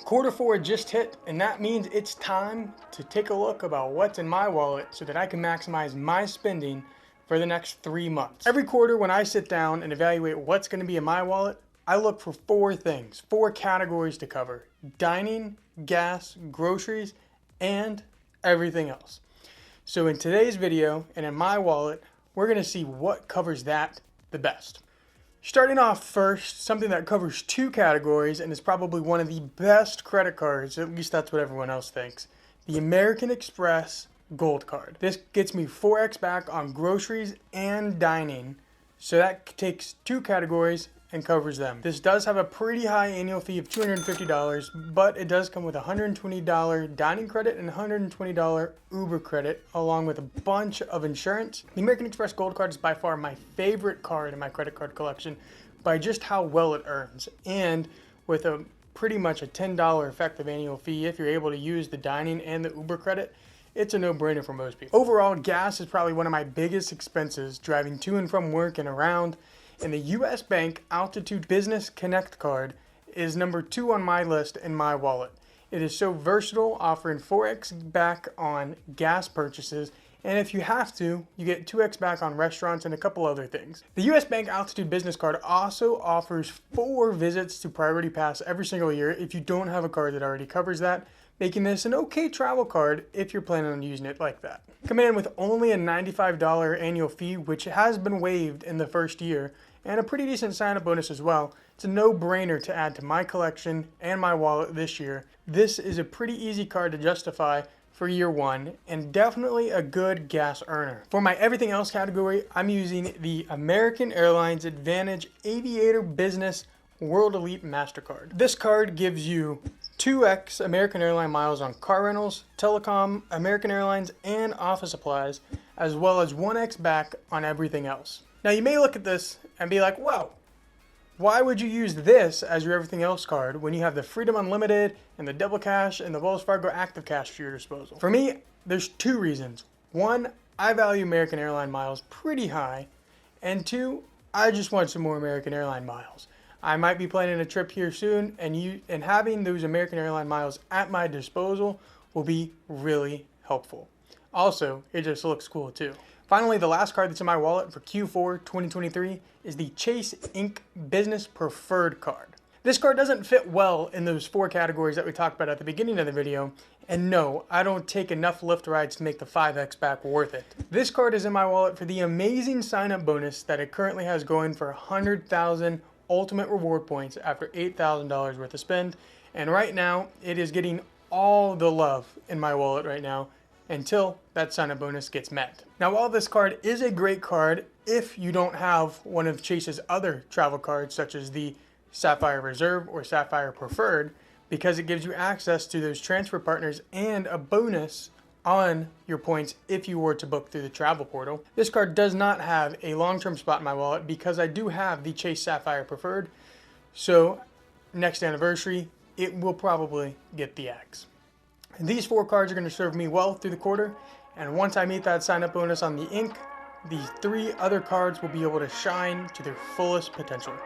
Q4 just hit, and that means it's time to take a look about what's in my wallet so that I can maximize my spending for the next 3 months. Every quarter when I sit down and evaluate what's going to be in my wallet, I look for 4 things, 4 categories to cover: dining, gas, groceries, and everything else. So in today's video and in my wallet, we're going to see what covers that the best. Starting off first, something that covers 2 categories and is probably one of the best credit cards, at least that's what everyone else thinks, the American Express Gold Card. This gets me 4x back on groceries and dining, so that takes 2 categories and covers them. This does have a pretty high annual fee of $250, but it does come with a $120 dining credit and $120 Uber credit, along with a bunch of insurance. The American Express Gold Card is by far my favorite card in my credit card collection by just how well it earns, and with a pretty much a $10 effective annual fee if you're able to use the dining and the Uber credit. It's a no-brainer for most people. Overall, gas is probably one of my biggest expenses, driving to and from work and around. And the US Bank Altitude Business Connect card is number 2 on my list in my wallet. It is so versatile, offering 4x back on gas purchases, and if you have to, you get 2x back on restaurants and a couple other things. The US Bank Altitude Business Card also offers 4 visits to Priority Pass every single year if you don't have a card that already covers that, making this an okay travel card if you're planning on using it like that. Coming in with only a $95 annual fee, which has been waived in the first year, and a pretty decent sign-up bonus as well, it's a no-brainer to add to my collection and my wallet this year. This is a pretty easy card to justify for year 1, and definitely a good gas earner. For my everything else category, I'm using the American Airlines AAdvantage Aviator Business World Elite MasterCard. This card gives you 2x American Airline miles on car rentals, telecom, American Airlines, and office supplies, as well as 1x back on everything else. Now you may look at this and be like, whoa, why would you use this as your everything else card when you have the Freedom Unlimited and the Double Cash and the Wells Fargo Active Cash for your disposal? For me, there's 2 reasons. 1, I value American Airline miles pretty high, and 2, I just want some more American Airline miles. I might be planning a trip here soon, and having those American Airline miles at my disposal will be really helpful. Also, it just looks cool too. Finally, the last card that's in my wallet for Q4 2023 is the Chase Inc. Business Preferred Card. This card doesn't fit well in those 4 categories that we talked about at the beginning of the video, and no, I don't take enough Lyft rides to make the 5x back worth it. This card is in my wallet for the amazing sign-up bonus that it currently has going for 100,000 ultimate reward points after $8,000 worth of spend, and right now it is getting all the love in my wallet right now until that sign-up bonus gets met. Now, while this card is a great card if you don't have one of Chase's other travel cards, such as the Sapphire Reserve or Sapphire Preferred, because it gives you access to those transfer partners and a bonus on your points if you were to book through the travel portal. This card does not have a long-term spot in my wallet because I do have the Chase Sapphire Preferred, so next anniversary, it will probably get the X. These 4 cards are going to serve me well through the quarter, and once I meet that sign-up bonus on the Inc., these 3 other cards will be able to shine to their fullest potential.